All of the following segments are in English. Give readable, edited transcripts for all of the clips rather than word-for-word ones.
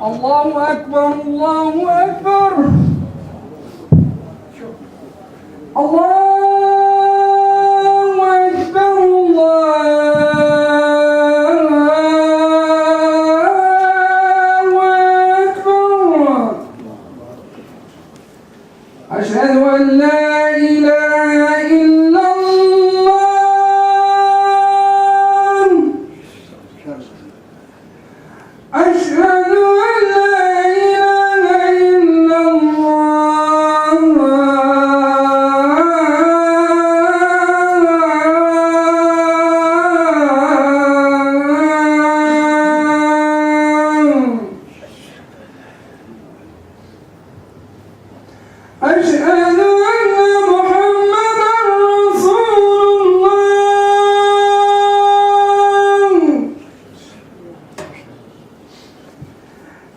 الله أكبر الله أكبر الله أكبر الله أكبر أشهد أن لا إله إلا الله أشهد أن لا إله إلا الله أشهد أن محمدا رسول الله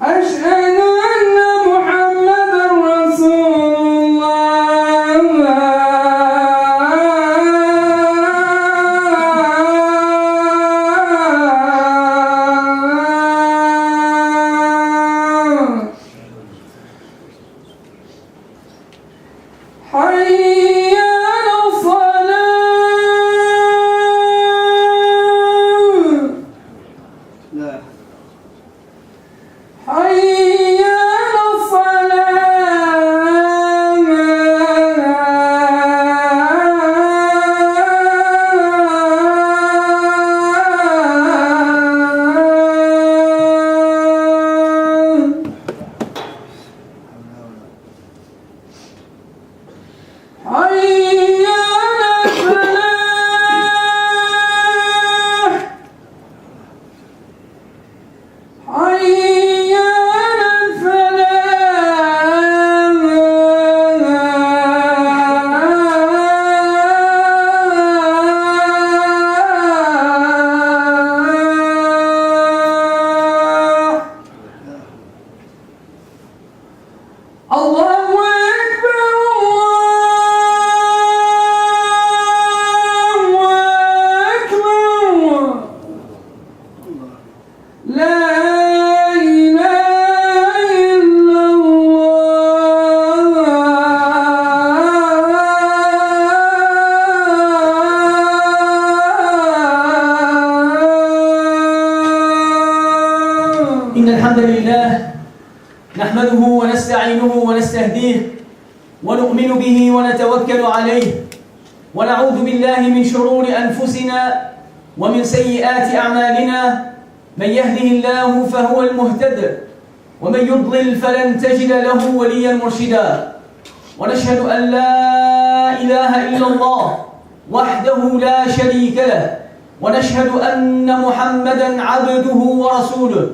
أشهد أن محمدا رسول الله حي على الصلاة حي على الصلاة حي على الفلاح حي على الفلاح الله أكبر الله أكبر لا إله إلا الله إن الحمد لله نحمده ونستعينه ونستهديه ونؤمن به ونتوكل عليه ونعوذ بالله من شرور أنفسنا ومن سيئات أعمالنا من يهده الله فهو المهتد ومن يضلل فلن تجد له وليا مرشدا ونشهد أن لا إله إلا الله وحده لا شريك له ونشهد أن محمدا عبده ورسوله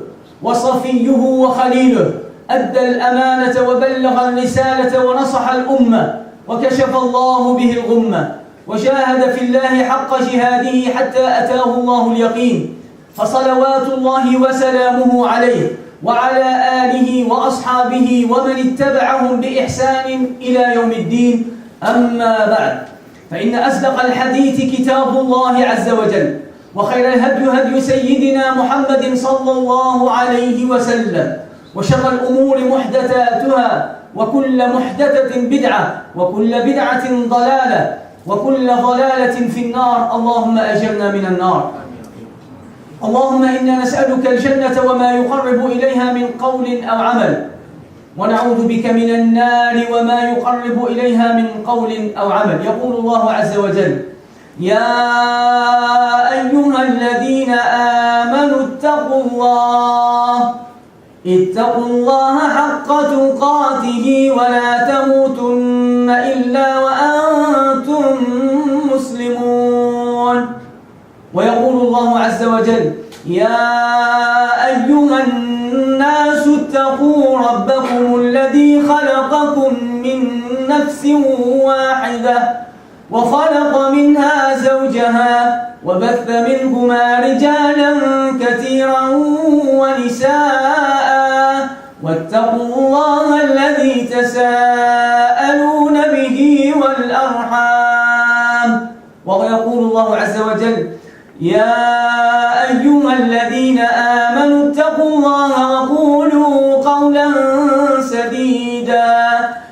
وصفيه وخليله أدى الأمانة وبلغ الرسالة ونصح الأمة وكشف الله به الغمة وجاهد في الله حق جهاده حتى أتاه الله اليقين فصلوات الله وسلامه عليه وعلى آله وأصحابه ومن اتبعهم بإحسان إلى يوم الدين أما بعد فإن أصدق الحديث كتاب الله عز وجل وخير الهدي هدي سيدنا محمد صلى الله عليه وسلم وشر الأمور محدثاتها وكل محدثة بدعة وكل بدعة ضلالة وكل ضلالة في النار اللهم أجرنا من النار اللهم إنا نسألك الجنة وما يقرب إليها من قول أو عمل ونعوذ بك من النار وما يقرب إليها من قول أو عمل يقول الله عز وجل يا أيها الذين آمنوا اتقوا الله حق تقاته ولا تموتن إلا وأنتم مسلمون ويقول الله عز وجل يا أيها الناس اتقوا ربكم الذي خلقكم من نفس واحدة وخلق منها زوجها وبث منهما رجالا كثيرا ونساء واتقوا الله الذي تساءلون به والأرحام ويقول الله عز وجل يا أيها الذين آمنوا اتقوا الله وقولوا قولا سديدا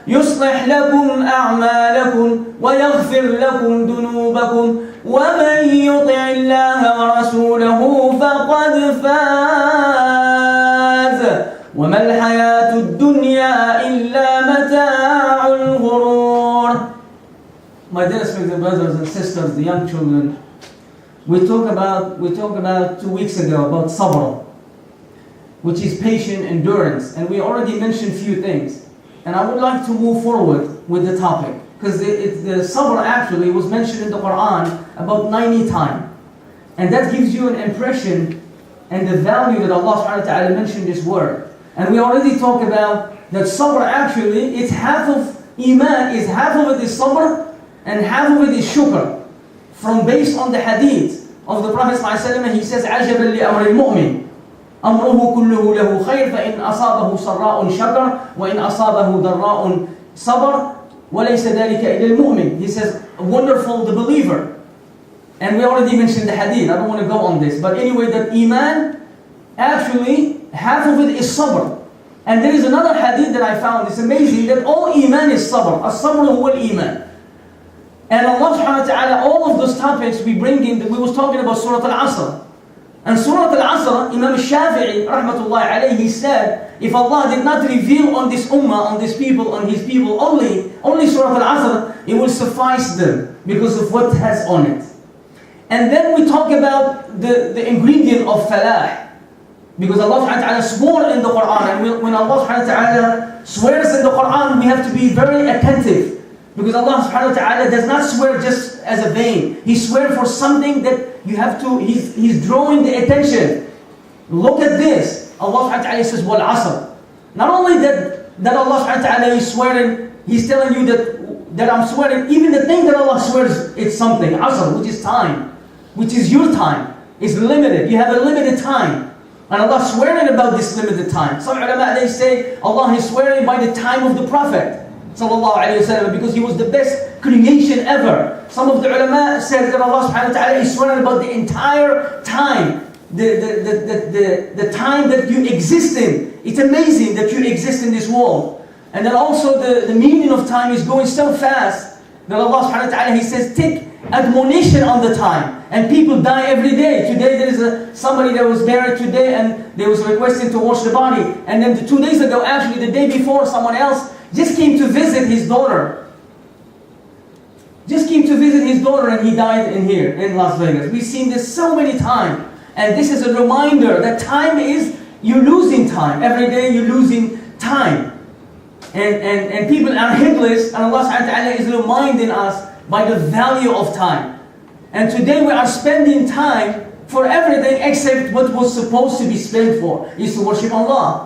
يصلح لكم أعمالكم ويغفر لكم ذنوبكم ومن يطع الله ورسوله فقد فاز وما الحياة الدنيا إلا متاع الغرور. My dear respected brothers and sisters, the young children, we talked about 2 weeks ago about sabr, which is patient endurance, and we already mentioned few things. And I would like to move forward with the topic, because the sabr actually was mentioned in the Quran about 90 times. And that gives you an impression and the value that Allah subhanahu wa ta'ala mentioned this word. And we already talked about that sabr actually, it's half of iman, is half of it is sabr, and half of it is shukr. From based on the hadith of the Prophet ﷺ, he says, عَجَبًا لِأَمْرِ الْمُؤْمِنِ أَمْرُهُ كُلُّهُ لَهُ خَيْرٌ فَإِنْ أَصَابَهُ سَرَّاءٌ شَكَرَ وَإِنْ أَصَابَهُ ضَرَّاءٌ صَبَرَ وَلَيْسَ ذَلِكَ إِلَى الْمُؤْمِنِ. He says, wonderful the believer. And we already mentioned the hadith, I don't want to go on this. But anyway, that iman, actually, half of it is sabr. And there is another hadith that I found, it's amazing, that all iman is sabr. As-sabr huwa al-iman. And Allah subhanahu wa ta'ala, all of those topics we bring in, we was talking about Surah Al-Asr. And Surah Al-Asr, Imam Shafi'i, rahmatullahi alayhi, he said, if Allah did not reveal on this ummah, on his people, only Surah Al-Asr, it will suffice them because of what has on it. And then we talk about the ingredient of falah. Because Allah subhanahu wa ta'ala swore in the Quran, and when Allah subhanahu wa ta'ala swears in the Quran, we have to be very attentive. Because Allah subhanahu wa ta'ala does not swear just as a vain. He swears for something that you have to, He's drawing the attention. Look at this. Allah subhanahu wa ta'ala says, wal asr. Not only that Allah subhanahu wa ta'ala is swearing, He's telling you that I'm swearing, even the thing that Allah swears, it's something. Asr, which is time. Which is your time. It's limited. You have a limited time. And Allah swearing about this limited time. Some ulama, they say, Allah is swearing by the time of the Prophet sallallahu alayhi wa sallam, because he was the best creation ever. Some of the ulama said that Allah subhanahu wa ta'ala is swearing about the entire time. The time that you exist in. It's amazing that you exist in this world. And then also the meaning of time is going so fast that Allah subhanahu wa ta'ala, He says, take admonition on the time. And people die every day. Today there is somebody that was married today and they was requesting to wash the body. And then 2 days ago, actually the day before, someone else just came to visit his daughter. And he died in here, in Las Vegas. We've seen this so many times. And this is a reminder that time is, you're losing time. Every day you're losing time. And people are heedless, and Allah subhanahu wa ta'ala is reminding us by the value of time. And today we are spending time for everything except what was supposed to be spent for, is to worship Allah.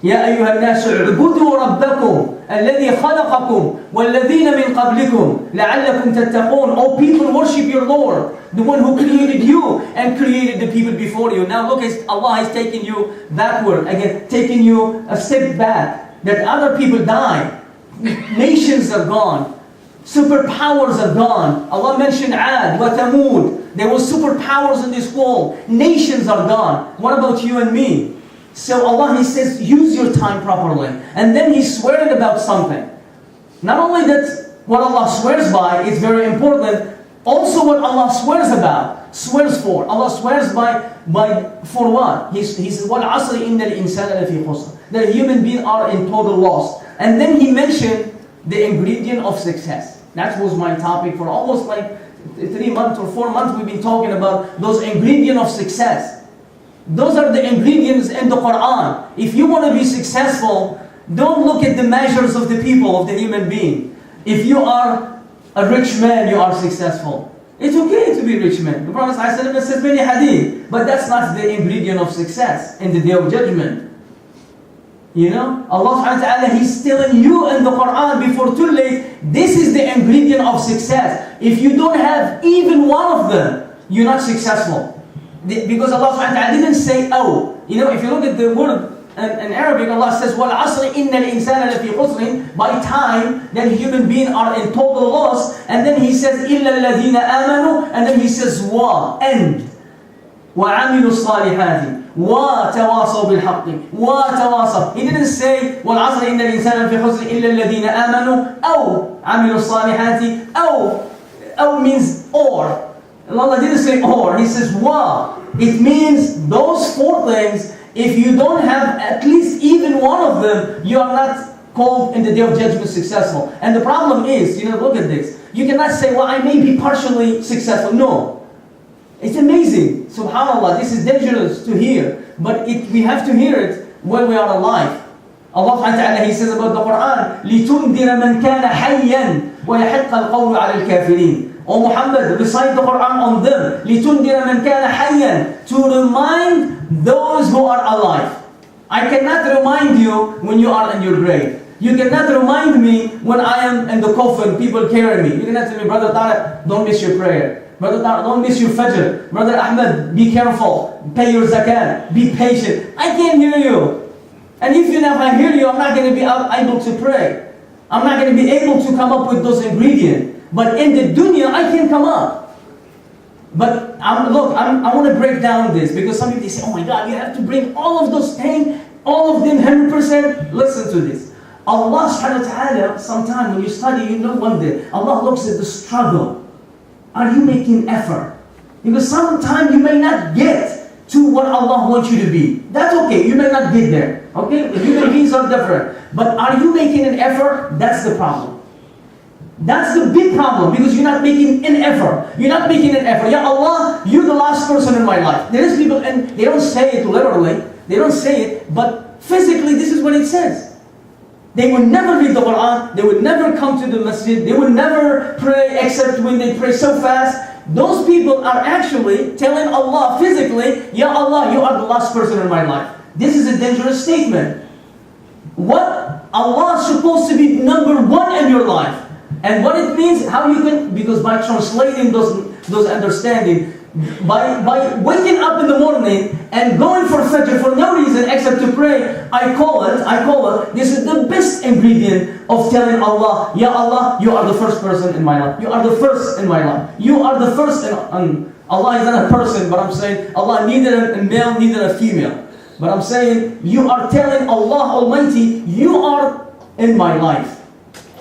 يا أيها الناس اعبدوا ربكم الذي خلقكم والذين من قبلكم لعلكم تتقون. Oh people, worship your Lord, the one who created you and created the people before you. Now look, Allah is taking you backward, again, taking you a step back, that other people die. Nations are gone. Superpowers are gone. Allah mentioned Ad wa Thamud. There were superpowers in this world. Nations are gone. What about you and me? So Allah, He says, use your time properly. And then He's swearing about something. Not only that what Allah swears by is very important, also what Allah swears for. Allah swears for what? He says, وَالْعَصْرِ إِنَّ الْإِنسَانَ لَفِي خُسْرٍ. That human beings are in total loss. And then He mentioned the ingredient of success. That was my topic for almost like 3 months or 4 months. We've been talking about those ingredients of success. Those are the ingredients in the Quran. If you want to be successful, don't look at the measures of the people, of the human being. If you are a rich man, you are successful. It's okay to be a rich man. The Prophet ﷺ says many hadith, but that's not the ingredient of success in the Day of Judgment. You know, Allah subhanahu wa ta'ala, He's telling you in the Quran before too late, this is the ingredient of success. If you don't have even one of them, you're not successful. Because Allah subhanahu wa ta'ala didn't say, oh. You know, if you look at the word in Arabic, Allah says, وَالْعَصْرِ إِنَّ الْإِنسَانَ لَفِي خُسْرٍ. By time, then human beings are in total loss. And then He says, إِلَّا الَّذِينَ آمَنُوا. And then He says, end. وَعَمِلُوا الصَّالِحَاتِ وَتَوَاصَوْا بِالْحَقِّ وَتَوَاصَوْا. He didn't say وَالْعَصْرِ إِنَّ الْإِنسَانَ فِي خُسْرٍ إِلَّا الَّذِينَ آمَنُوا أَوْ عَمِلُوا الصَّالِحَاتِ أو means or. Allah didn't say or, He says wa. It means those four things, if you don't have at least even one of them, you are not called in the day of judgment successful. And the problem is, look at this. You cannot say, well, I may be partially successful. No. It's amazing. Subhanallah, this is dangerous to hear. But we have to hear it when we are alive. Allah subhanahu wa ta'ala, He says about the Quran, لِتُنْذِرَ مَنْ كَانَ حَيًّا وَيَحِقَّ الْقَوْلُ عَلَى الْكَافِرِينَ. O Muhammad, recite the Quran on them. لِتُنْذِرَ مَنْ كَانَ حَيًّا. To remind those who are alive. I cannot remind you when you are in your grave. You cannot remind me when I am in the coffin, people carry me. You cannot tell me, Brother Tarik, don't miss your prayer. Brother Tarik, don't miss your fajr. Brother Ahmed, be careful. Pay your zakat. Be patient. I can't hear you. And if I hear you, I'm not going to be able to pray. I'm not going to be able to come up with those ingredients. But in the dunya, I can come up. But I want to break down this, because some people say, oh my God, you have to bring all of those things, all of them 100%. Listen to this. Allah subhanahu wa ta'ala, sometimes when you study, one day, Allah looks at the struggle. Are you making effort? Because sometimes you may not get to what Allah wants you to be. That's okay, you may not get there. Okay? Human beings are different. But are you making an effort? That's the problem. That's the big problem, because you're not making an effort. You're not making an effort. Ya Allah, you're the last person in my life. There is people, and they don't say it literally. They don't say it, but physically this is what it says. They would never read the Quran. They would never come to the masjid. They would never pray except when they pray so fast. Those people are actually telling Allah physically, Ya Allah, you are the last person in my life. This is a dangerous statement. What Allah is supposed to be number one in your life. And what it means, how you can, because by translating those understanding, by waking up in the morning and going for fajr for no reason except to pray, I call it, this is the best ingredient of telling Allah, Ya Allah, you are the first person in my life. You are the first in my life. You are the first Allah is not a person, but I'm saying Allah neither a male, neither a female. But I'm saying you are telling Allah Almighty, you are in my life.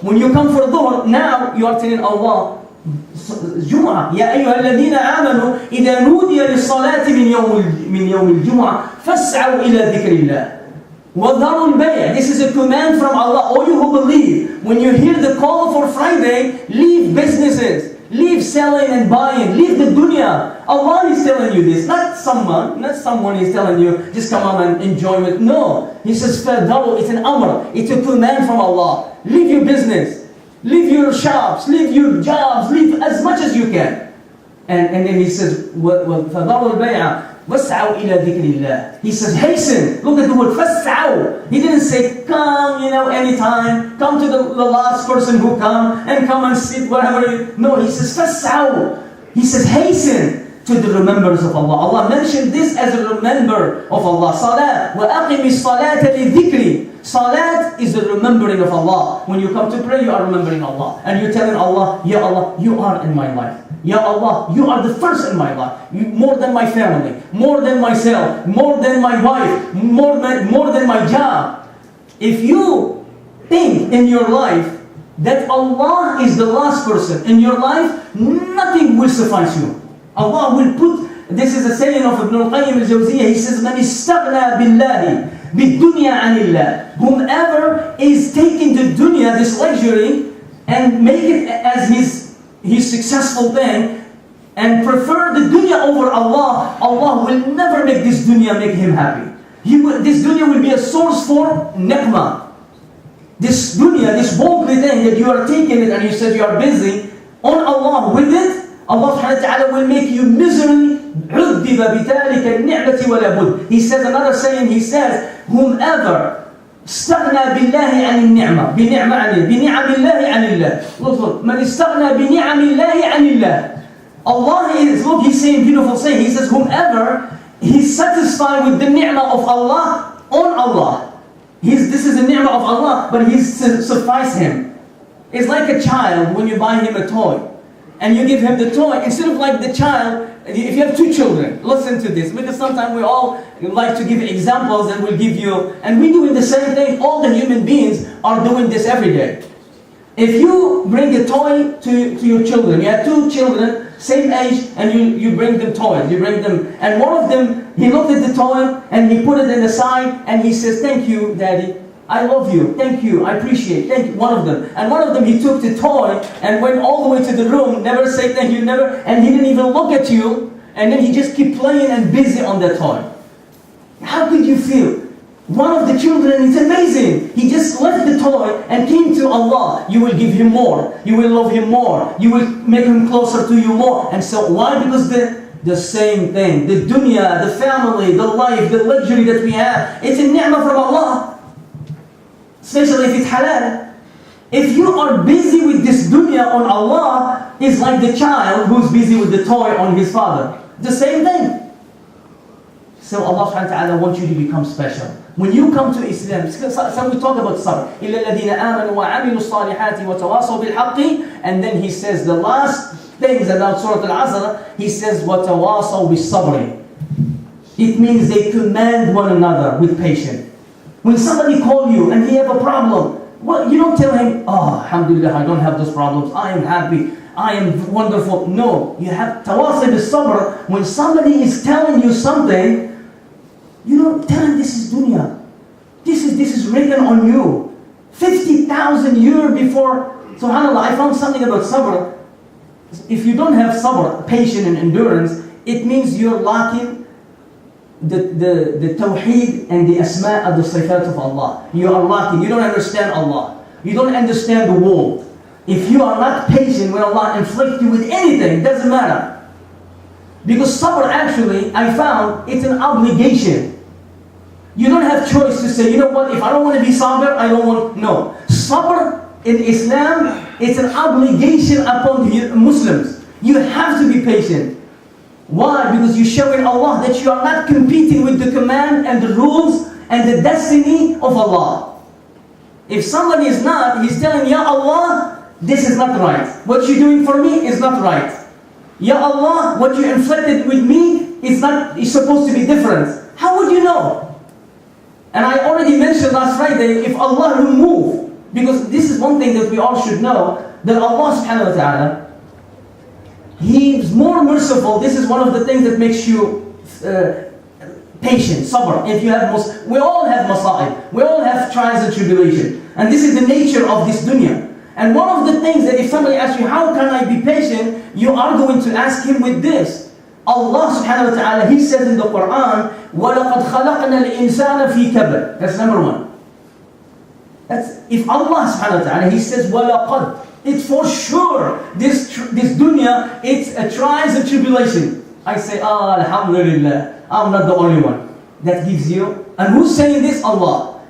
When you come for dhuhr, now you are telling Allah, Jum'ah, Ya ayyuha alladhina amanu, idha nudiya lis-salati min yawm al-jum'ah, fas'aw ila dhikrillah. Wa dharu al-bay'. This is a command from Allah. All you who believe, when you hear the call for Friday, leave businesses, leave selling and buying, leave the dunya. Allah is telling you this, not someone is telling you, just come on and enjoy it. No. He says, fadaru, it's an amr, it's a command from Allah. Leave your business, leave your shops, leave your jobs, leave as much as you can. And then he says, فَذَرُوا الْبَيْعَ وَاسْعَوْا إِلَى ذِكْرِ اللَّهِ. He says, hasten. Look at the word, فَاسْعَوْا. He didn't say, come, anytime. Come to the last person who come and sit wherever. No, he says, فَاسْعَوْا. He says, hasten to the remembrance of Allah. Allah mentioned this as a remember of Allah. Salat. وَأَقِمِ الصَّلَاةَ لِذِكْرِ. Salat is the remembering of Allah. When you come to pray, you are remembering Allah. And you're telling Allah, Ya Allah, you are in my life. Ya Allah, you are the first in my life. More than my family, more than myself, more than my wife, more than my job. If you think in your life that Allah is the last person in your life, nothing will suffice you. Allah will put, this is a saying of Ibn al-Qayyim al-Jawziyah, he says, مَنِ اسْتَغْنَى بِاللَّهِ بِالدُّنْيَا عَنِ اللَّهِ. Whomever is taking the dunya, this luxury, and make it as his successful thing, and prefer the dunya over Allah, Allah will never make this dunya make him happy. This dunya will be a source for niqmah. This dunya, this worldly thing that you are taking it and you said you are busy on Allah with it, Allah subhanahu wa ta'ala will make you misery. عُذِّبَ بِذَلِكَ النِّعْمَةِ وَلَا بُدْ. He says another saying, he says, whomever استغنى بالله عن النعمة بنعم الله عن الله. Look, من استغنى بنعم الله عن الله. Allah is, look, he's saying beautiful saying. He says, whomever he's satisfied with the ni'mah of Allah on Allah. This is the ni'mah of Allah, but he's suffice him. It's like a child when you buy him a toy. and you give him the toy, instead of like the child, if you have two children, listen to this, because sometimes we all like to give examples and we'll give you, and we're doing the same thing, all the human beings are doing this every day. If you bring a toy to your children, you have two children, same age, and you bring them toys, you bring them, and one of them, he looked at the toy, and he put it in the side, and he says, thank you, Daddy, I love you, thank you, I appreciate, thank you, one of them. And one of them, he took the toy, and went all the way to the room, never say thank you, never, and he didn't even look at you, and then he just kept playing and busy on that toy. How could you feel? One of the children, it's amazing. He just left the toy and came to Allah. You will give him more. You will love him more. You will make him closer to you more. And so why? Because the same thing. The dunya, the family, the life, the luxury that we have, it's a ni'mah from Allah. Especially if it's halal. If you are busy with this dunya on Allah, it's like the child who's busy with the toy on his father. The same thing. So Allah subhanahu wa ta'ala wants you to become special. When you come to Islam, so we talk about sabr. إِلَّا الَّذِينَ آمَنُوا وَعَمِلُوا الصَّالِحَاتِ وَتَوَاصَوْا بِالْحَقِّ. And then he says the last things about Surah Al-Asr, he says وَتَوَاصَوْا بِالصَّبْرِ. It means they command one another with patience. When somebody calls you and he have a problem, well, you don't tell him, oh, alhamdulillah, I don't have those problems, I am happy, I am wonderful. No, you have tawasi bis-sabr. When somebody is telling you something, you don't tell him this is dunya. This is written on you. 50,000 years before, subhanAllah, I found something about sabr. If you don't have sabr, patience and endurance, it means you're lacking the tawheed and the asma' and the sifat of Allah. You are lacking. You don't understand Allah. You don't understand the world. If you are not patient when Allah inflicts you with anything, it doesn't matter. Because sabr actually, I found, it's an obligation. You don't have choice to say, you know what, if I don't want to be sabr, I don't want, no. Sabr in Islam, it's an obligation upon the Muslims. You have to be patient. Why? Because you're showing Allah that you are not competing with the command and the rules and the destiny of Allah. If somebody is not, he's telling, Ya Allah, this is not right. What you're doing for me is not right. Ya Allah, what you inflicted with me is supposed to be different. How would you know? And I already mentioned last Friday, if Allah remove, because this is one thing that we all should know, that Allah subhanahu wa ta'ala, He is more merciful. This is one of the things that makes you patient, sabr. If you have, we all have masa'ib. We all have trials and tribulation. And this is the nature of this dunya. And one of the things that if somebody asks you, how can I be patient? You are going to ask him with this. Allah subhanahu wa ta'ala, He says in the Quran, وَلَقَدْ خَلَقْنَا الْإِنسَانَ فِي كَبَدٍ. That's number one. That's, if Allah subhanahu wa ta'ala, He says, وَلَقَدْ. It's for sure, this dunya, it's a trials and tribulation. I say, alhamdulillah, I'm not the only one. That gives you, and who's saying this? Allah.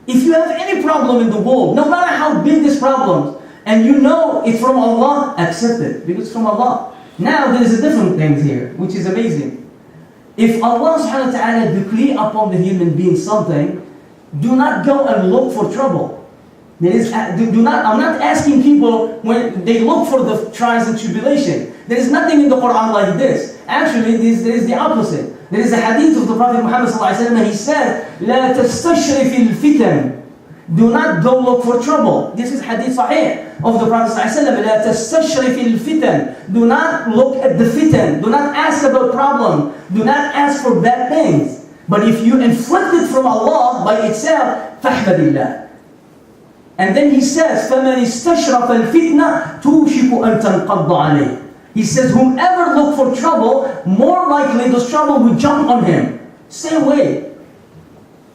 If you have any problem in the world, no matter how big this problem, and you know it's from Allah, accept it, because it's from Allah. Now there is a different thing here, which is amazing. If Allah subhanahu wa ta'ala decree upon the human being something, do not go and look for trouble. I'm not asking people when they look for the trials and tribulation. There is nothing in the Quran like this. Actually, there is the opposite. There is a hadith of the Prophet Muhammad sallallahu alaihi wasallam. He said, "La tastashri fil fitan." Do not go look for trouble. This is hadith sahih of the Prophet sallallahu alaihi wasallam. La tastashri fil fitan. Do not look at the fitan. Do not ask about problem. Do not ask for bad things. But if you inflict it from Allah by itself, fahmadillah. And then he says, فَمَنِ اسْتَشْرَفَ الْفِتْنَةِ تُوشِكُ أَن تَنْقَضَّ عَلَيْهِ. He says, whomever look for trouble, more likely those trouble will jump on him. Stay away.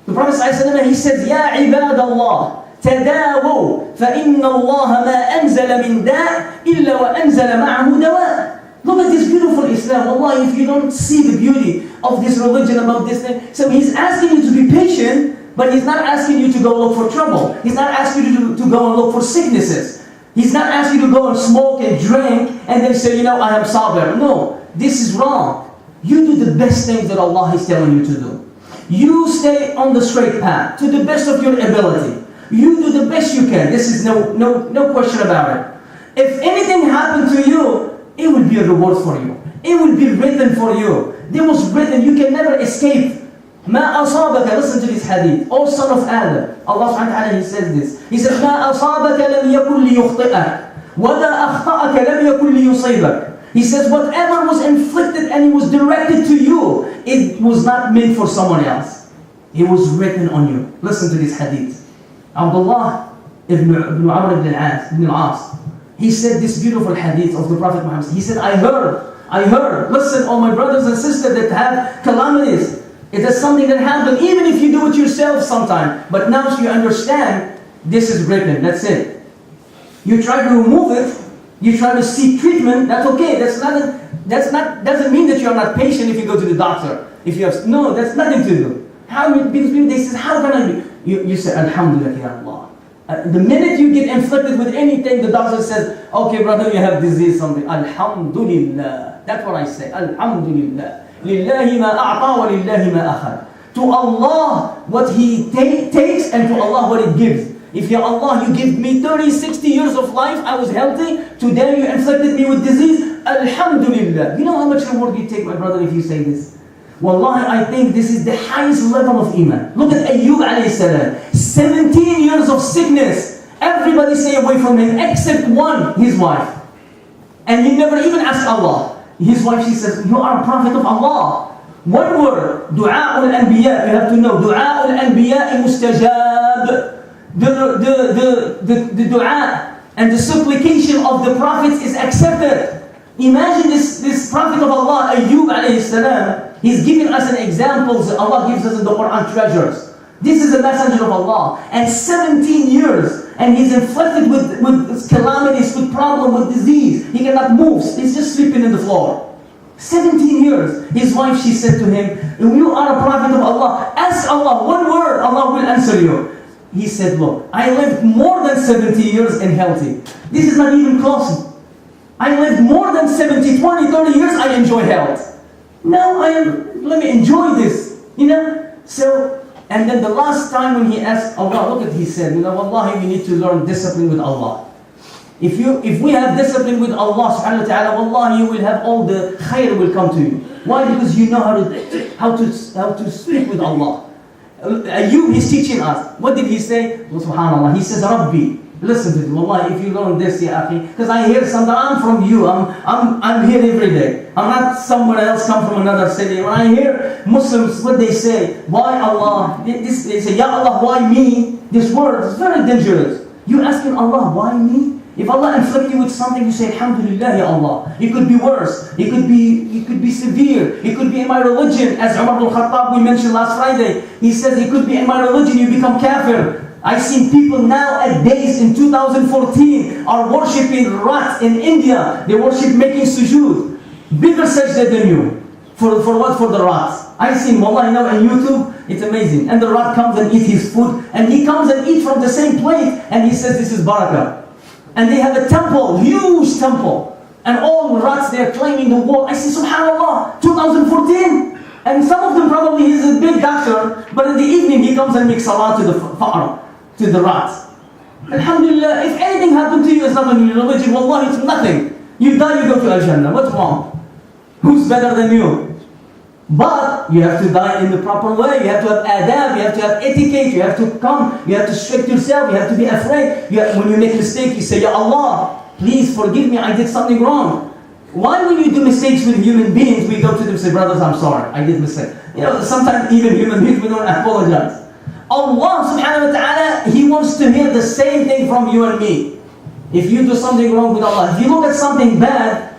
The Prophet ﷺ, he says, يَا عِبَادَ اللَّهِ تَدَاوُوا فَإِنَّ اللَّهَ مَا أَنزَلَ مِن دَاءٍ إِلَّا وَأَنزَلَ مَعَهُ دَوَاءً. Look at this beautiful Islam. Wallahi, if you don't see the beauty of this religion, about this thing. So he's asking you to be patient, but He's not asking you to go look for trouble. He's not asking you to go and look for sicknesses. He's not asking you to go and smoke and drink and then say, you know, I am sabr. No, this is wrong. You do the best things that Allah is telling you to do. You stay on the straight path to the best of your ability. You do the best you can. This is no question about it. If anything happened to you, it will be a reward for you. It will be written for you. It was written, you can never escape. ما أصابك, listen to this hadith. O son of Adam, Allah subhanahu wa ta'ala, He says this. He says, ما أصابك لم يكن ليخطئك وَذَا أَخْطَأَكَ لَمْ يَكُنْ لِيُصِيبَكَ. He says, whatever was inflicted and it was directed to you, it was not meant for someone else. It was written on you. Listen to this hadith. Abdullah ibn Amr ibn al-As, he said this beautiful hadith of the Prophet Muhammad. He said, I heard, listen, all my brothers and sisters that have calamities. It is something that happened, even if you do it yourself sometime. But now you understand, this is written, that's it. You try to remove it, you try to seek treatment, that's okay. Doesn't mean that you're not patient if you go to the doctor. If you have, no, that's nothing to do. Because people, they say, how can I be? You say, Alhamdulillah, ya Allah. The minute you get inflicted with anything, the doctor says, okay, brother, you have disease, something. Alhamdulillah. That's what I say. Alhamdulillah. Lillahi ma a'ta wa lillahi ma akhad. To Allah, what He takes, and to Allah, what He gives. If Ya Allah, you give me 30, 60 years of life, I was healthy, today you inflicted me with disease, Alhamdulillah. You know how much reward you take, my brother, if you say this? Wallahi, I think this is the highest level of Iman. Look at Ayyub alayhi salam. 17 years of sickness. Everybody stay away from him except one, his wife. And he never even asked Allah. His wife, she says, you are a prophet of Allah. One word, Du'a al-Anbiya. You have to know, Du'a al-Anbiya mustajab. The dua and the supplication of the prophets is accepted. Imagine this prophet of Allah, Ayyub alayhi salam, he's giving us an example that Allah gives us in the Quran treasures. This is the messenger of Allah. And 17 years, and he's inflicted with calamities, with problem, with disease. He cannot move. He's just sleeping in the floor. 17 years. His wife, she said to him, you are a prophet of Allah. Ask Allah one word, Allah will answer you. He said, look, I lived more than 70 years and healthy. This is not even close. I lived more than 70, 20, 30 years, I enjoy health. Now let me enjoy this, So, and then the last time when he asked Allah, look at he said, Wallahi, we need to learn discipline with Allah. If we have discipline with Allah subhanahu wa ta'ala, Wallahi, you will have all the khair will come to you. Why? Because you know how to speak with Allah. Ayyub, he's teaching us. What did he say? Subhanallah. He says, Rabbi. Listen to it. Wallahi, if you learn this, ya akhi, because I hear something, I'm from you. I'm here every day. I'm not someone else come from another city. When I hear Muslims, what they say, why Allah? They say, Ya Allah, why me? This word is very dangerous. You asking Allah, why me? If Allah inflict you with something, you say, Alhamdulillah, Ya Allah. It could be worse. It could be severe. It could be in my religion. As Umar al-Khattab, we mentioned last Friday, he says, it could be in my religion, you become kafir. I've seen people nowadays in 2014 are worshipping rats in India. They worship making sujood. Bigger sajda than you. For what? For the rats. I've seen, wallahi, now on YouTube, it's amazing. And the rat comes and eats his food. And he comes and eats from the same plate. And he says, this is barakah. And they have a temple, huge temple. And all the rats, they're climbing the wall. I say, subhanallah, 2014. And some of them probably, he's a big doctor. But in the evening, he comes and makes salah to the fa'r, to the rats. Alhamdulillah, if anything happened to you, it's not on your religion. Wallahi, it's nothing. You die, you go to Al-Jannah. What's wrong? Who's better than you? But you have to die in the proper way. You have to have adab, you have to have etiquette, you have to come, you have to restrict yourself, you have to be afraid. When you make a mistake, you say, Ya Allah, please forgive me, I did something wrong. Why when you do mistakes with human beings, we go to them and say, brothers, I'm sorry, I did a mistake. Sometimes even human beings, we don't apologize. Allah subhanahu wa ta'ala, He wants to hear the same thing from you and me. If you do something wrong with Allah, if you look at something bad,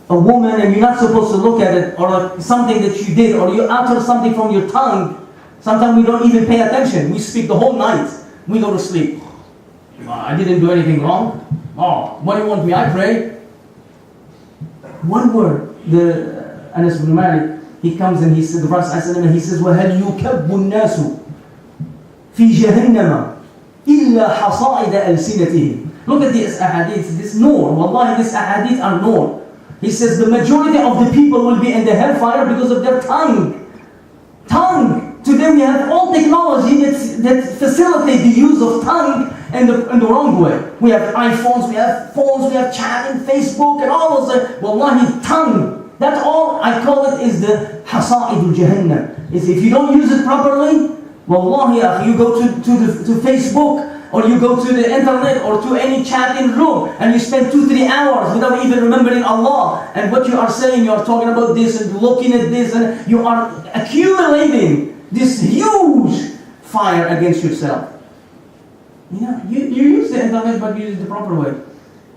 a woman, and you're not supposed to look at it, or something that you did, or you utter something from your tongue, sometimes we don't even pay attention. We speak the whole night. We go to sleep. I didn't do anything wrong. Oh, what do you want me? I pray. One word. The Anas bin Malik, he comes and he says, the Prophet he says, وَهَلْ يُكَبُّ النَّاسُ فِي جَهَنَّمَ إِلَّا حَصَائِدَ أَلْسِنَتِهِمْ. Look at this ahadith, this Noor. Wallahi, this ahadith are Noor. He says the majority of the people will be in the hellfire because of their tongue. Tongue. Today we have all technology that facilitate the use of tongue, in the wrong way. We have iPhones, we have phones, we have chatting, Facebook, and all those. Wallahi, tongue. That's all I call it is the hasa'idul jahannam. Is if you don't use it properly, wallahi, you go to Facebook, or you go to the internet or to any chatting room and you spend 2-3 hours without even remembering Allah. And what you are saying, you are talking about this and looking at this, and you are accumulating this huge fire against yourself. You use the internet, but you use it the proper way.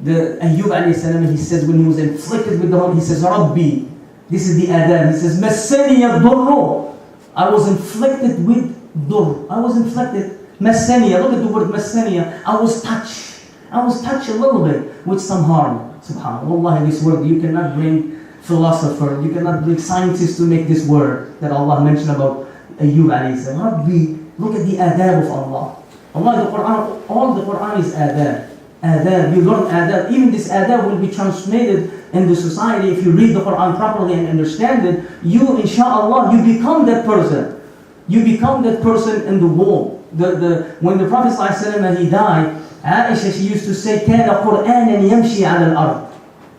The Ayyub alayhi salam, he says when he was inflicted with the horn, he says, Rabbi, this is the adab, he says, Massaniya durru. I was inflicted with dur. I was inflicted. Massaniya, look at the word Massaniya. I was touched a little bit with some harm. Subhanallah. Wallahi, this word, you cannot bring philosopher, you cannot bring scientists to make this word that Allah mentioned about Ayyub alayhi salam. Rabbi, look at the adab of Allah. Allah, the Quran, all the Quran is adab. Adab, you learn adab. Even this adab will be translated in the society if you read the Quran properly and understand it. You, inshaAllah, you become that person. You become that person in the world. When the Prophet ﷺ, he died, Aisha, she used to say, كَانَ قُرْآنًا يَمْشِي عَلَى الْأَرْضِ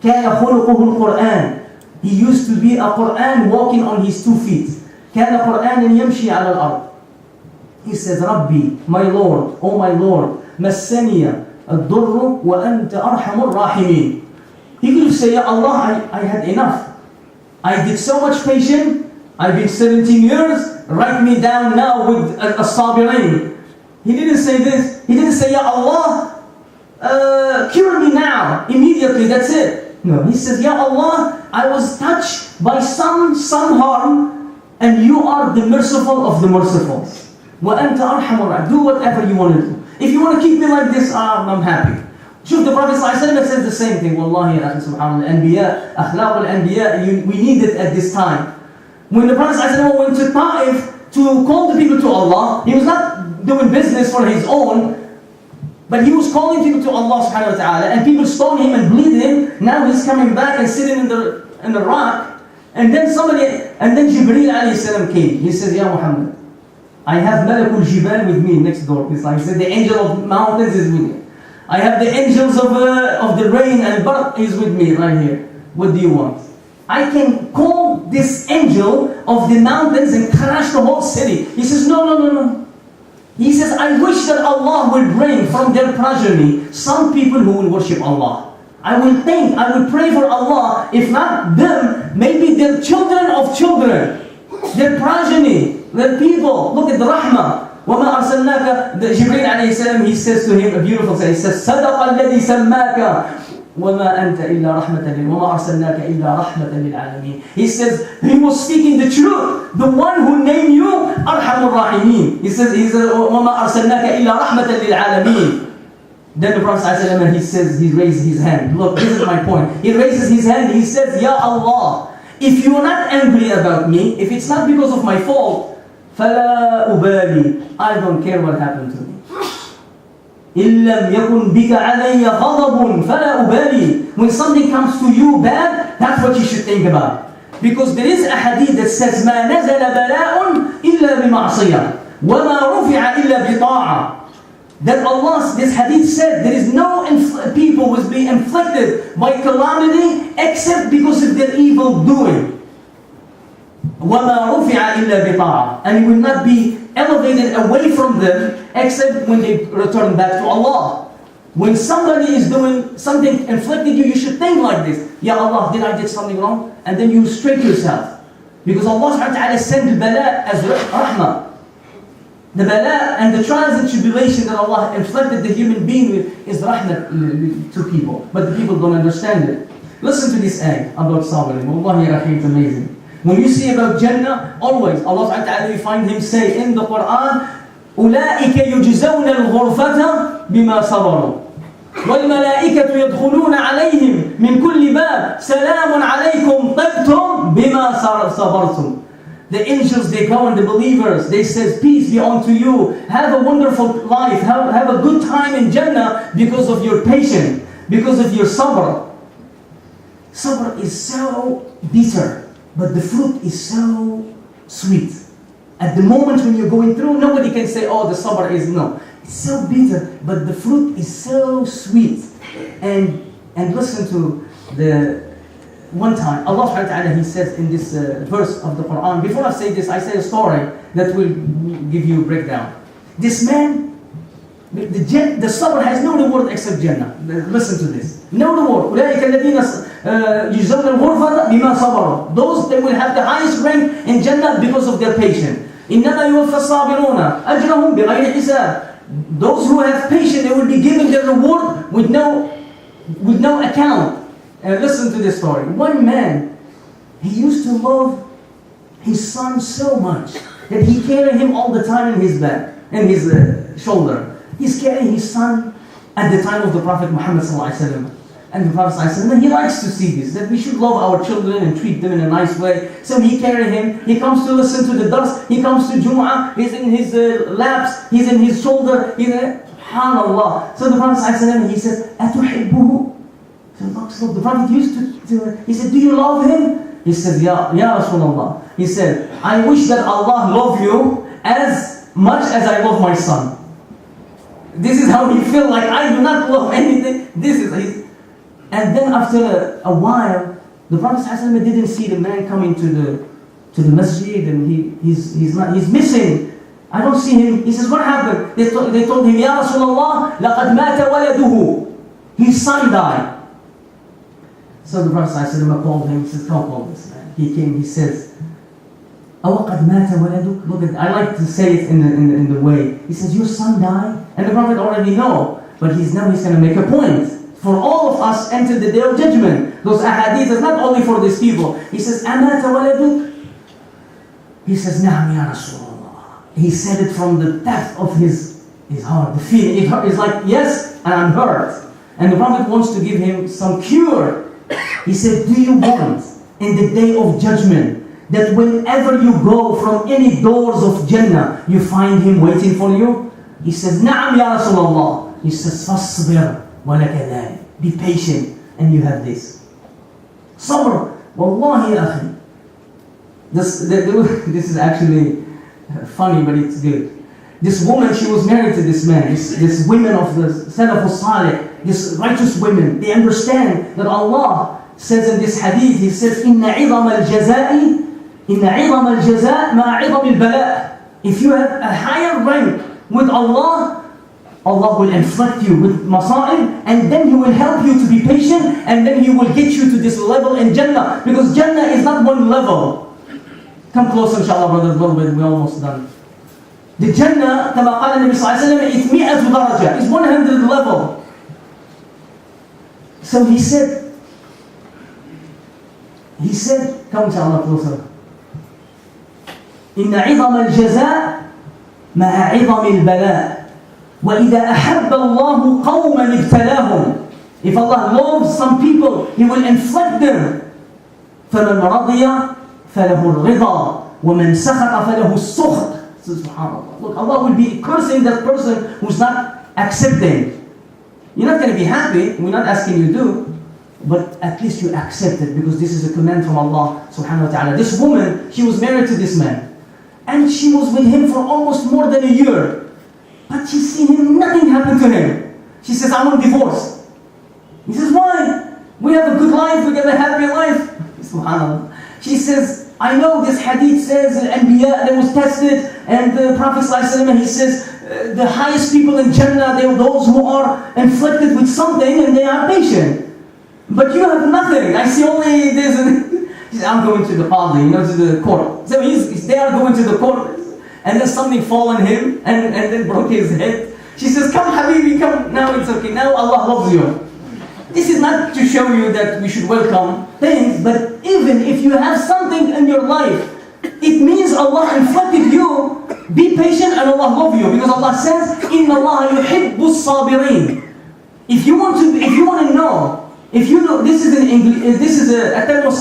كَانَ خُلُقُهُ الْقُرْآنِ. He used to be a Quran walking on his 2 feet. كَانَ قُرْآنًا يَمْشِي عَلى الْأَرْضِ. He says, Rabbi, my Lord, oh my Lord, مَسَّنِيَ الضُّرُّ وَأَنْتَ أَرْحَمُ الرَّاحِمِينَ. He could say, Ya Allah, I had enough. I did so much patience. I've been 17 years. Write me down now with a sabirin. He didn't say this. He didn't say, Ya Allah, cure me now, immediately, that's it. No, he says, Ya Allah, I was touched by some harm, and you are the merciful of the merciful. وَأَنْتَ أَرْحَمُ الرَّاحِمِينَ. Do whatever you want to do. If you want to keep me like this, I'm happy. Shuf, the Prophet ﷺ says the same thing. Wallahi, subhanAllah, Anbiya, akhlaq al-Anbiya, we need it at this time. When the Prophet ﷺ went to Taif to call the people to Allah, he was not doing business for his own, but he was calling people to Allah subhanahu wa ta'ala, and people stoned him and bleed him. Now he's coming back and sitting in the rock, and then Jibreel alayhi salam came. He says, Ya Muhammad, I have Malakul Jibal with me next door. He said, the angel of mountains is with me. I have the angels of the rain and barak is with me right here. What do you want? I can call this angel of the mountains and crash the whole city. He says, no. He says, I wish that Allah will bring from their progeny some people who will worship Allah. I will pray for Allah, if not them, maybe their children of children, their progeny, their people. Look at the rahmah. وَمَا أَرْسَلْنَاكَ, Jibreel alayhi salam, he says to him a beautiful thing. He says, صَدَقَ الَّذِي سَمَّاكَ وَمَا أَنْتَ إِلَّا رَحْمَةً وَمَا أَرْسَلْنَاكَ إِلَّا رَحْمَةً لِلْعَالَمِينَ. He says, he was speaking the truth. The one who named you, أَرْحَمُ الرَّاحِمِينَ. He says, وَمَا أَرْسَلْنَاكَ إِلَّا رَحْمَةً لِلْعَالَمِينَ. Then the Prophet ﷺ, he raises his hand. Look, this is my point. He raises his hand, he says, Ya Allah, if you are not angry about me, if it's not because of my fault, فَلَا أُبَالِي, I don't care what happened to me. إِن لَمْ يَكُنْ بِكَ عَلَيَّ غَضَبٌ فَلَا أُبَالِي. When something comes to you bad, that's what you should think about. Because there is a hadith that says, مَا نَزَلَ بَلَاءٌ إِلَّا بِمَعْصِيَةٍ وَمَا رُفِعَ إِلَّا بِطَاعَةٍ. That Allah, this hadith said, there is no people will be inflicted by calamity except because of their evil doing. وَمَا رُفِعَ إِلَّا بِطَاعَةٍ. And you will not be elevated away from them except when they return back to Allah. When somebody is doing something inflicted you should think like this. Ya Allah, did I do something wrong? And then you straighten yourself. Because Allah subhanahu wa ta'ala sent the bala as rahmah. The bala and the trials and tribulation that Allah inflicted the human being with is rahmah to people. But the people don't understand it. Listen to this ayah about sabr. Wallahi rahim, it's amazing. When you see about Jannah, always Allah subhanahu wa ta'ala, you find him say in the Quran, أُولَٰئِكَ يُجْزَوْنَ الْغُرْفَةَ بِمَا صَبَرُوا وَالْمَلَائِكَةُ يَدْخُلُونَ عَلَيْهِمْ مِنْ كُلِّ بَابٍ سَلَامٌ عَلَيْكُمْ طِبْتُمْ بِمَا صَبَرْتُمْ. The angels, they go and the believers, they say, peace be unto you. Have a wonderful life. Have a good time in Jannah because of your patience, because of your sabr. Sabr is so bitter, but the fruit is so sweet. At the moment when you're going through, nobody can say, oh, the sabr is no. It's so bitter, but the fruit is so sweet. And listen to the one time, Allah subhanahu wa ta'ala, He says in this verse of the Quran, before I say this, I say a story that will give you a breakdown. This man, the sabr has no reward except Jannah. Listen to this. No reward. أولئك الذين يجزون الغرفة بما صبروا. Those, they will have the highest rank in Jannah because of their patience. إنما يوفى الصابرون أجرهم بغير حساب. Those who have patience, they will be given their reward with no account. Listen to this story. One man, he used to love his son so much that he carried him all the time in his back, in his shoulder. He's carrying his son at the time of the Prophet Muhammad ﷺ. And the Prophet ﷺ, he likes to see this, that we should love our children and treat them in a nice way. So he carried him, he comes to listen to the dars, he comes to Jum'ah, he's in his laps, he's in his shoulder, subhanallah. So the Prophet ﷺ, he says, أَتُحِبُّهُ? So the Prophet used to, he said, do you love him? He said, Ya Rasulullah. He said, I wish that Allah love you as much as I love my son. This is how he felt, like I do not love anything. This is his. And then after a while, the Prophet ﷺ didn't see the man coming to the masjid, and he's missing. I don't see him. He says, what happened? They told him, Ya Rasulullah, لَقَدْ مَاتَ وَلَدُهُ. His son died. So the Prophet ﷺ called him. He says, come call this man. He came. He says, أَوَقَدْ مَاتَ وَلَدُهُ. Look at, I like to say it in the way. He says, your son died? And the Prophet already know, but he's going to make a point. For all of us enter the day of judgment. Those ahadith is not only for these people. He says, أَمَاتَ وَلَدُكَ? He says, نَعْمْ يَا رَسُولَ اللَّهِ. He said it from the depth of his heart. The feeling, it's like, yes, and I'm hurt. And the Prophet wants to give him some cure. He said, do you want in the day of judgment that whenever you go from any doors of Jannah, you find him waiting for you? He says, نَعْمْ يَا رَسُولَ اللَّهِ. He says, فَاصْبِرْ وَلَكَ ذَلِكَ. Be patient and you have this. Sabr. Wallahi akhi. This is actually funny, but it's good. This woman, she was married to this man. This women of the Salaf al-Salih, these righteous women, they understand that Allah says in this hadith, He says, إِنَّ عِظَمَ الْجَزَاءِ مَا عِظَمِ الْبَلَاءِ. If you have a higher rank with Allah, Allah will inflict you with masa'ib, and then He will help you to be patient, and then He will get you to this level in Jannah. Because Jannah is not one level. Come close inshallah, brothers, a little bit, we're almost done. The Jannah, كما قال النبي صلى الله عليه وسلم, it's 100 درجة, it's 100 level. So he said, come inshallah closer. إن عظم الجزاء مع عظم البلاء وإذا أحب الله قوما ابتلاهم. If Allah loves some people, He will inflict them. فمن رضي فله الرضا ومن سخط فله السخط. Subhanallah. Look, Allah will be cursing that person who's not accepting. You're not going to be happy. We're not asking you to, but at least you accept it, because this is a command from Allah subhanahu wa ta'ala. This woman, she was married to this man, and she was with him for almost more than a year, but she see him, nothing happened to him. She says, I want divorce. He says, why? We have a good life, we get a happy life. Subhanallah. She says, I know this hadith says Anbiya, they was tested, and the Prophet ﷺ, he says the highest people in Jannah, they are those who are inflicted with something and they are patient. But you have nothing. I see only this. And he said, I'm going to the qadi, to the court. So they are going to the court, and then something fall on him and then broke his head. She says, come Habibi, come. Now it's okay. Now Allah loves you. This is not to show you that we should welcome things, but even if you have something in your life, it means Allah inflicted you. Be patient and Allah love you, because Allah says, "Inna Allah yuhibbu as-sabirin." If you want to know, this is in English. This is a term of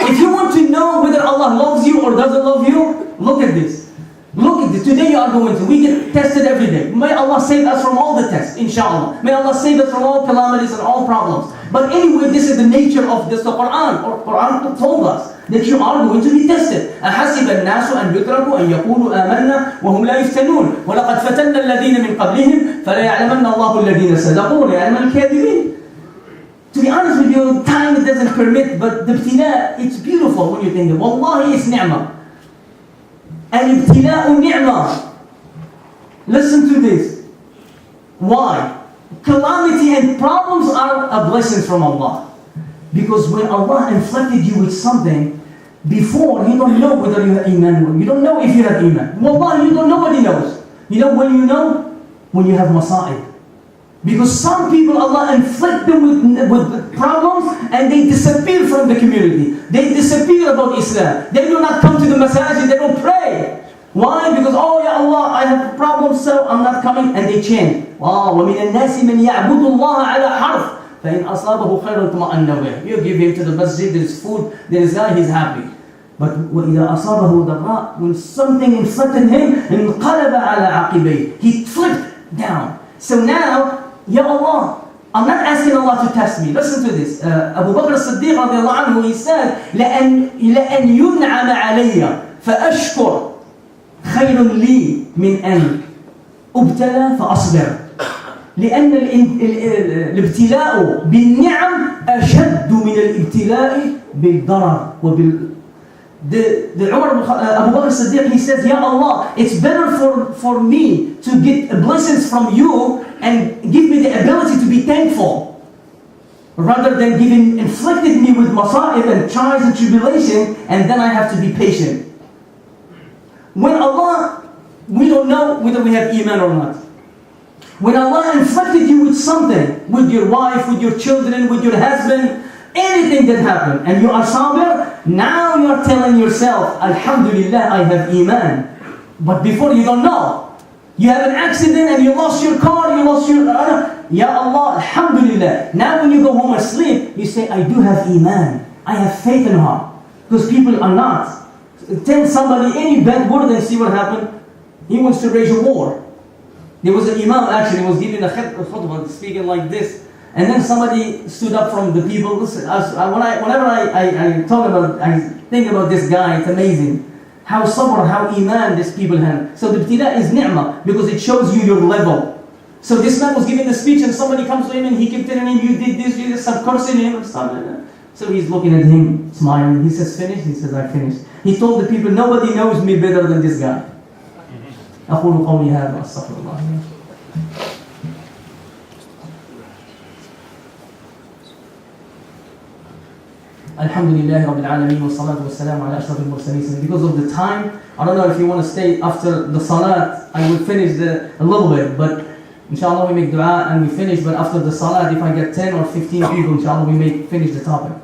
If you want to know whether Allah loves you or doesn't love you, look at this. Look, today you are going to, we get tested every day. May Allah save us from all the tests, inshallah. May Allah save us from all calamities and all problems. But anyway, this is the nature of this, the Quran. Or Quran told us that you are going to be tested. أَحَسِبَ النَّاسُ أَنْ يُتْرَكُوا أَنْ يَقُولُوا آمَنَّا وَهُمْ لَا يُفْتَنُونَ وَلَقَدْ فَتَنَّا الَّذِينَ مِنْ قَبْلِهِمْ فَلَيَعْلَمَنَّ اللَّهُ الَّذِينَ صَدَقُوا وَلَيَعْلَمَ الْكَاذِبِينَ. To be honest with you, time doesn't permit, but the ibtila, it's beautiful when you think of it. Wallahi, it's ni'mah. Al-ibtila'u ni'mah. Listen to this. Why? Calamity and problems are a blessing from Allah. Because when Allah inflicted you with something, before, you don't know whether you have iman or you don't know if you have iman. Wallahi, you don't, nobody knows. You know when you know? When you have masa'ib. Because some people, Allah inflict them with problems and they disappear from the community. They disappear about Islam. They do not come to the masajid, they don't pray. Why? Because, oh ya Allah, I have problems, so I'm not coming. And they chant. وَمِنَ النَّاسِ مَنْ يَعْبُدُ اللَّهَ عَلَى حَرْفٍ فَإِنْ أَصَابَهُ خَيْرٌ اطْمَأَنَّ بِهِ. You give him to the masjid, there is food, there is guy, he's happy. But وَإِذَا أَصَابَهُ ضَرَّاء, when something inflicted him, انقلب على عقبيه. He flipped down. So now, Ya Allah, I'm not asking Allah to test me. Listen to this. Abu Bakr as-Siddiq radiallahu anhu, he said, لأن ينعم علي فأشكر خير لي من أن أبتلى فأصبر. لأن الابتلاء بالنعم أشد من الابتلاء بالضرر The Abu Bakr as-Siddiq, he says, Ya Allah, it's better for me to get blessings from you and give me the ability to be thankful, rather than inflicted me with masa'ib and trials and tribulation, and then I have to be patient. When Allah, we don't know whether we have iman or not. When Allah inflicted you with something, with your wife, with your children, with your husband, anything that happened, and you are sabir, now you are telling yourself, Alhamdulillah, I have iman. But before, you don't know. You have an accident and you lost your car, you lost your... Ya Allah, Alhamdulillah. Now when you go home asleep, you say, I do have iman. I have faith in her. Because people are not. Tell somebody any bad word and see what happened. He wants to rage a war. There was an imam actually, was giving a khutba, speaking like this. And then somebody stood up from the people. Listen, whenever I talk about, I think about this guy, it's amazing. How sabr, how iman these people have. So the ibtila is ni'mah, because it shows you your level. So this man was giving the speech and somebody comes to him and he kept telling him, you did this, you did this, some cursing him and stuff like that. So he's looking at him, smiling. He says, finish? He says, I finished. He told the people, nobody knows me better than this guy. أقول قولي هذا وأستغفر الله. Alhamdulillah Rabbil Alameen wa salatu wa salam ala ashraf al-mursaleen. Because of the time, I don't know if you want to stay after the salat. I will finish a little bit, but inshallah we make dua and we finish. But after the salat, if I get 10 or 15 people, inshallah we may finish the topic.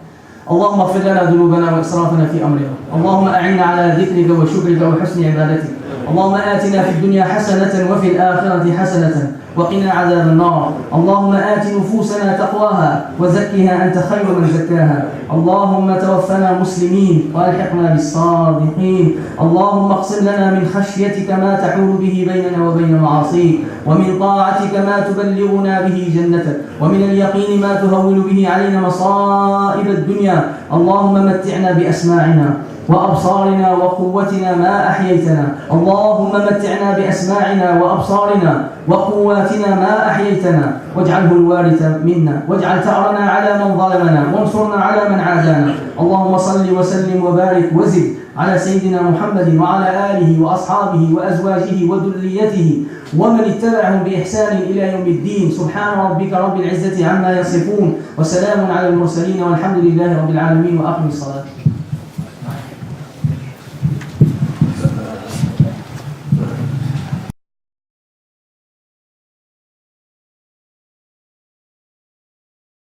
اللهم اغفر لنا ذنوبنا وإسرافنا في أمرنا. اللهم أعنا على ذكرك وشكرك وحسن عبادتك. اللهم آتنا في الدنيا حسنة وفي الآخرة حسنة وقنا عذاب النار. اللهم آت نفوسنا تقواها وزكها أنت خير من زكاها. اللهم توفنا مسلمين والحقنا بالصالحين. اللهم اقسم لنا من خشيتك ما تحول به بيننا وبين معاصيك، ومن طاعتك ما تبلغنا به جنتك، ومن اليقين ما تهون به علينا مصائب الدنيا. اللهم متعنا بأسماعنا وأبصارنا وقوتنا ما أحييتنا. اللهم متعنا بأسماعنا وأبصارنا وقواتنا ما أحييتنا، واجعله الوارث منا، واجعل ثأرنا على من ظلمنا، وانصرنا على من عادانا. اللهم صل وسلم وبارك وزد على سيدنا محمد وعلى آله وأصحابه وأزواجه وذريته ومن اتبعهم بإحسان إلى يوم الدين. سبحان ربك رب العزة عما يصفون، وسلام على المرسلين، والحمد لله رب العالمين، وأقم الصلاة.